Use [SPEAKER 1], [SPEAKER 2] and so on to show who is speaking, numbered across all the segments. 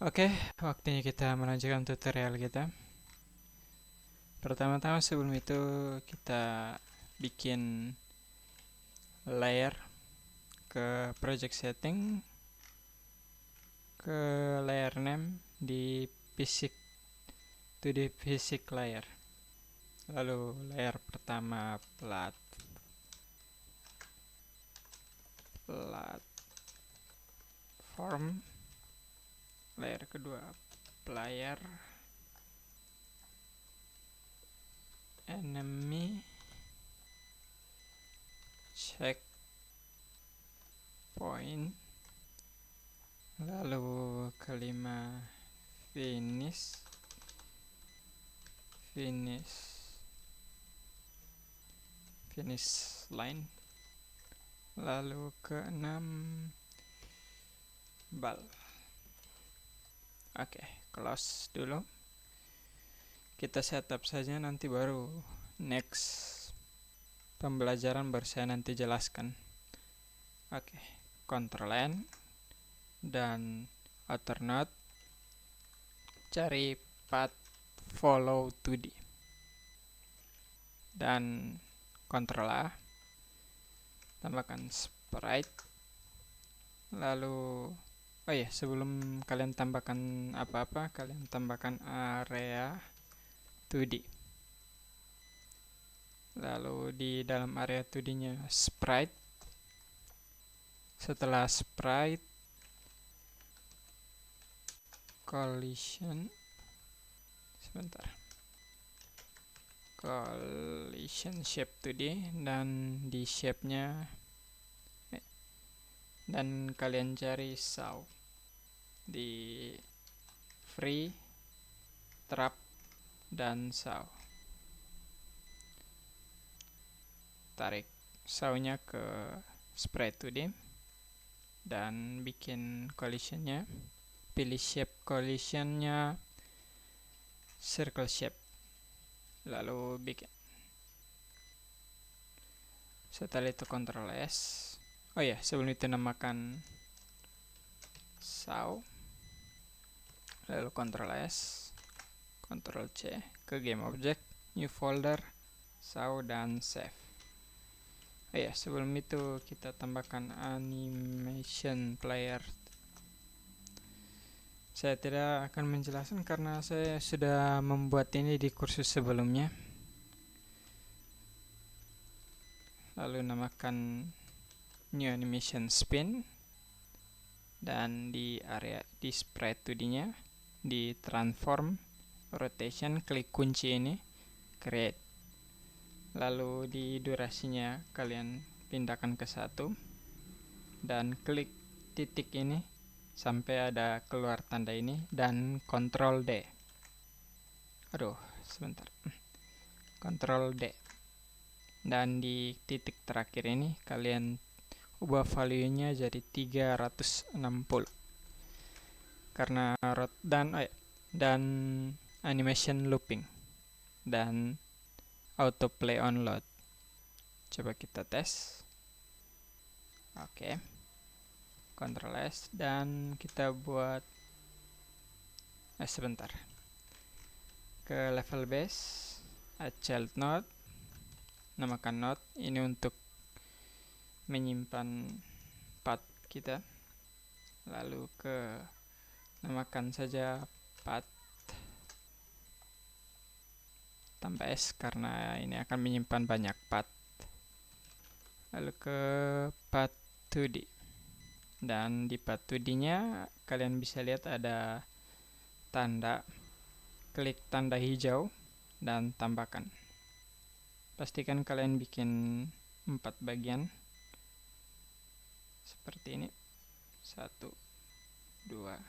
[SPEAKER 1] Oke, waktunya kita melanjutkan tutorial kita. Pertama-tama sebelum itu kita bikin layer ke project setting, ke layer name di basic to the basic layer. Lalu layer pertama platform, layer kedua player, enemy, checkpoint, lalu kelima finish line, lalu keenam bal. Oke, close dulu. Kita setup saja, nanti baru next pembelajaran baru saya nanti jelaskan. Oke, Ctrl N dan alternate, cari path follow 2D dan Ctrl A, tambahkan sprite. Lalu sebelum kalian tambahkan apa-apa, kalian tambahkan area 2D. Lalu di dalam area 2D-nya sprite. Setelah sprite, collision shape 2D, dan di shape-nya dan kalian cari saw di free, trap, dan saw. Tarik saw-nya ke sprite 2D dan bikin collision-nya. Pilih shape collision-nya circle shape, lalu bikin. Setelah itu Ctrl S. Sebelum itu namakan saw, lalu Ctrl S, Ctrl C, ke game object, new folder, saw, dan save. Sebelum itu kita tambahkan animation player. Saya tidak akan menjelaskan karena saya sudah membuat ini di kursus sebelumnya. Lalu namakan new animation spin, dan di area di sprite 2D-nya di transform rotation, klik kunci ini create. Lalu di durasinya kalian pindahkan ke 1 dan klik titik ini sampai ada keluar tanda ini dan Ctrl D. Ctrl D. Dan di titik terakhir ini kalian ubah value-nya jadi 360 karena dan animation looping dan autoplay on load. Coba kita tes. Ctrl S dan kita buat ke level base, add child node, namakan node ini untuk menyimpan path kita. Lalu namakan saja path tambah S karena ini akan menyimpan banyak path. Lalu ke path 2D, dan di path 2D-nya kalian bisa lihat ada tanda. Klik tanda hijau dan tambahkan. Pastikan kalian bikin 4 bagian seperti ini. 1, 2,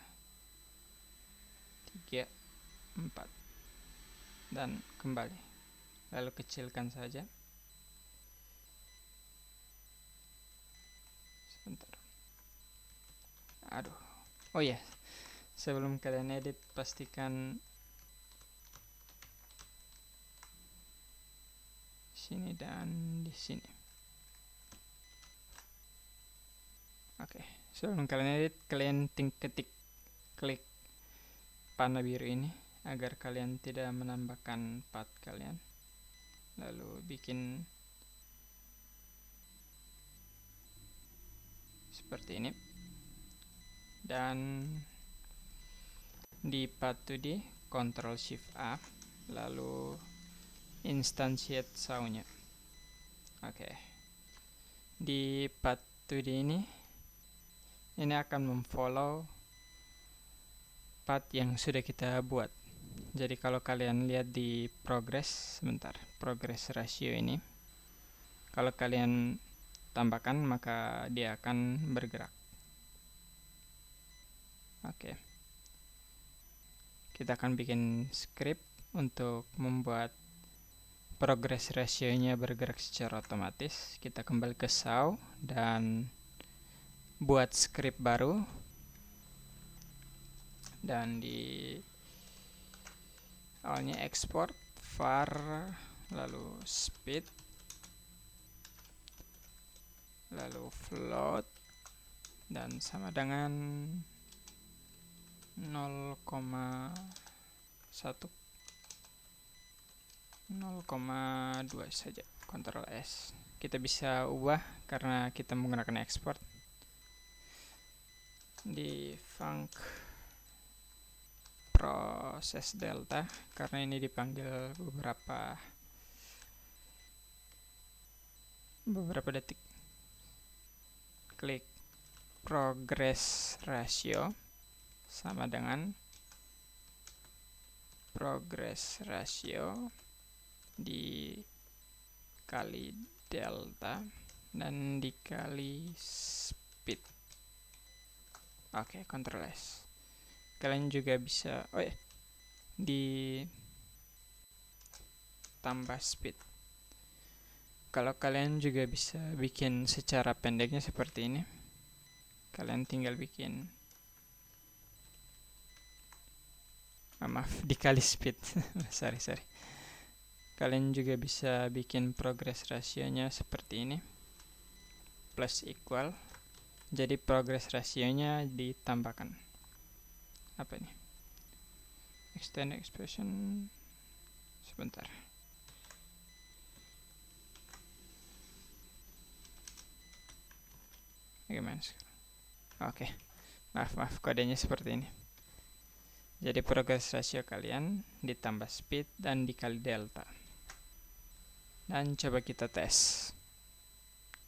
[SPEAKER 1] 3, 4, dan kembali. Lalu kecilkan saja. Sebelum kalian edit, pastikan sini dan di sini. Sebelum kalian edit, kalian klik panah biru ini agar kalian tidak menambahkan path kalian. Lalu bikin seperti ini. Dan di path 2D Ctrl Shift A, lalu instantiate saw-nya. Oke. Di path 2D ini akan memfollow path yang sudah kita buat. Jadi kalau kalian lihat di progress ratio ini, kalau kalian tambahkan maka dia akan bergerak. Oke. Kita akan bikin script untuk membuat progress ratio-nya bergerak secara otomatis. Kita kembali ke saw dan buat script baru. Dan di awalnya export var lalu speed lalu float dan sama dengan 0,1 0,2 saja. Ctrl S. Kita bisa ubah karena kita menggunakan export di func proses delta, karena ini dipanggil beberapa detik. Klik progress ratio sama dengan progress ratio dikali delta dan dikali speed. Oke, Ctrl S. Kalian juga bisa ditambah speed. Kalau kalian juga bisa bikin secara pendeknya seperti ini. Kalian tinggal bikin dikali speed. sorry. Kalian juga bisa bikin progress rasionya seperti ini. Plus equal. Jadi progress rasionya ditambahkan. Apa ini? Extend expression. Sebentar. Gimana sekarang? Oke. Maaf, kodenya seperti ini. Jadi progress ratio kalian ditambah speed dan dikali delta. Dan coba kita tes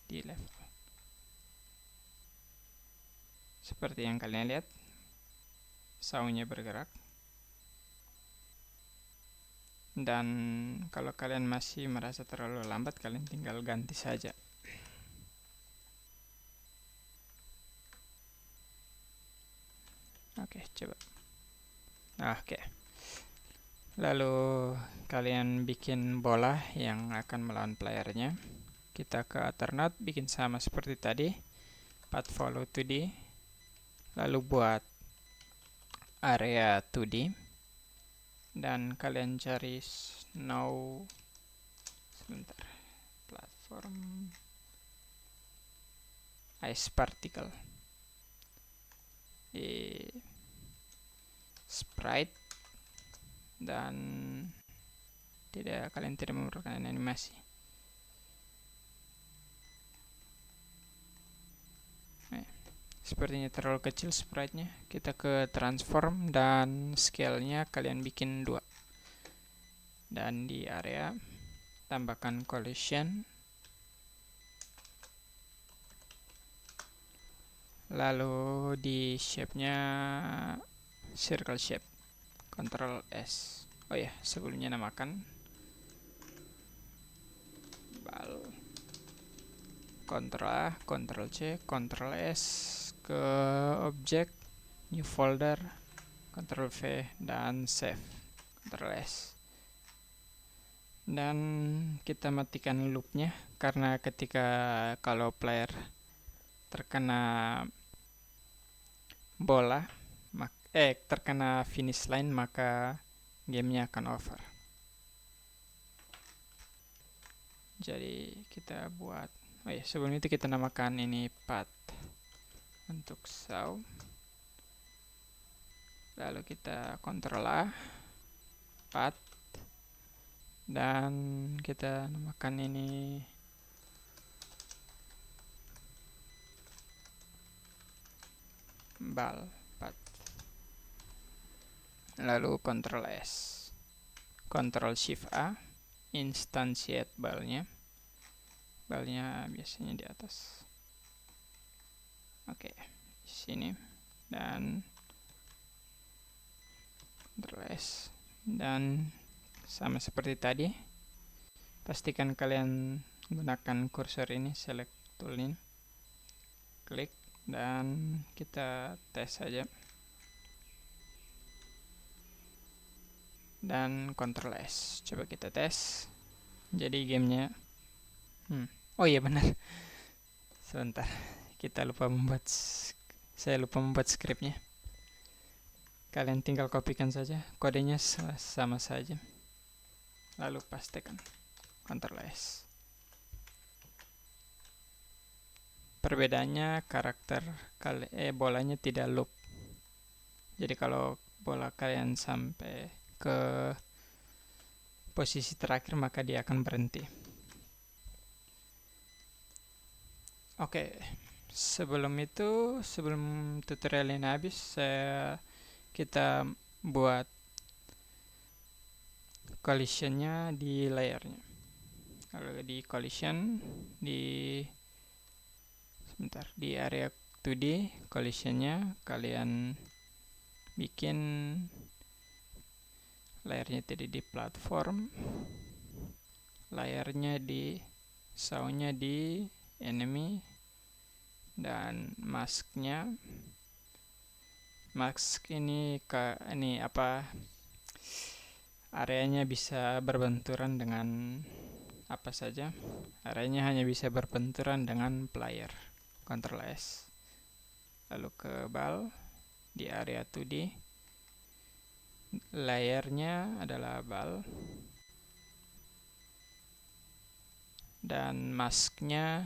[SPEAKER 1] di level. Seperti yang kalian lihat, saw-nya bergerak. Dan kalau kalian masih merasa terlalu lambat, kalian tinggal ganti saja. Oke, coba. Oke. Lalu kalian bikin bola yang akan melawan playernya. Kita ke alternate, bikin sama seperti tadi. Path follow 2D. Lalu buat area 2D. Dan kalian cari snow. Sebentar. Platform ice particle. Sprite. Dan kalian tidak memerlukan animasi. Sepertinya terlalu kecil sprite-nya. Kita ke transform dan scale-nya kalian bikin 2. Dan di area tambahkan collision. Lalu di shape-nya circle shape. Ctrl S. Oh ya, sebelumnya namakan bal. Ctrl A, Ctrl C, Ctrl S ke objek, new folder, Ctrl V dan save. Ctrl S. Dan kita matikan loopnya karena kalau player terkena bola, terkena finish line, maka gamenya akan over. Jadi kita buat, sebelum itu kita namakan ini path untuk saw. Lalu kita Ctrl A, path, dan kita namakan ini bal path. Lalu Ctrl S, Ctrl Shift A, instantiate balnya. Balnya biasanya di atas. Oke, di sini, dan Ctrl S, dan sama seperti tadi, pastikan kalian gunakan kursor ini, select tool ini, klik, dan kita tes saja, dan Ctrl S. Coba kita tes. Jadi gamenya oh iya benar, sebentar, saya lupa membuat skripnya. Kalian tinggal kopikan saja, kodenya sama saja, lalu pastekan, Ctrl S. Perbedaannya karakter bolanya tidak loop. Jadi kalau bola kalian sampai ke posisi terakhir, maka dia akan berhenti. Oke, sebelum tutorial ini habis, kita buat collisionnya di layarnya. Lalu di collision, di area 2D collisionnya kalian bikin layarnya tadi di platform, layarnya di soundnya di enemy, dan mask ini areanya bisa berbenturan dengan apa saja. Areanya hanya bisa berbenturan dengan player. Ctrl S. Lalu ke bal di area 2D. Layarnya adalah bal. Dan masknya,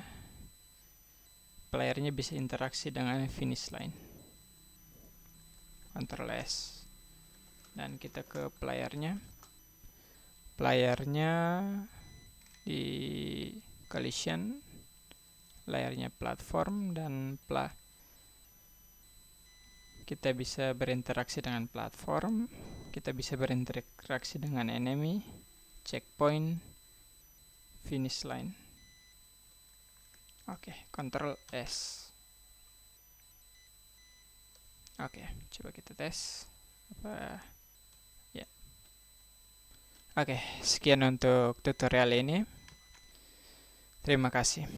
[SPEAKER 1] playernya bisa interaksi dengan finish line. Ctrl S. Dan kita ke playernya. Playernya di collision, layarnya platform, dan kita bisa berinteraksi dengan platform, kita bisa berinteraksi dengan enemy, checkpoint, finish line. Oke, Ctrl S. Oke, coba kita tes. Ya. Oke, sekian untuk tutorial ini. Terima kasih.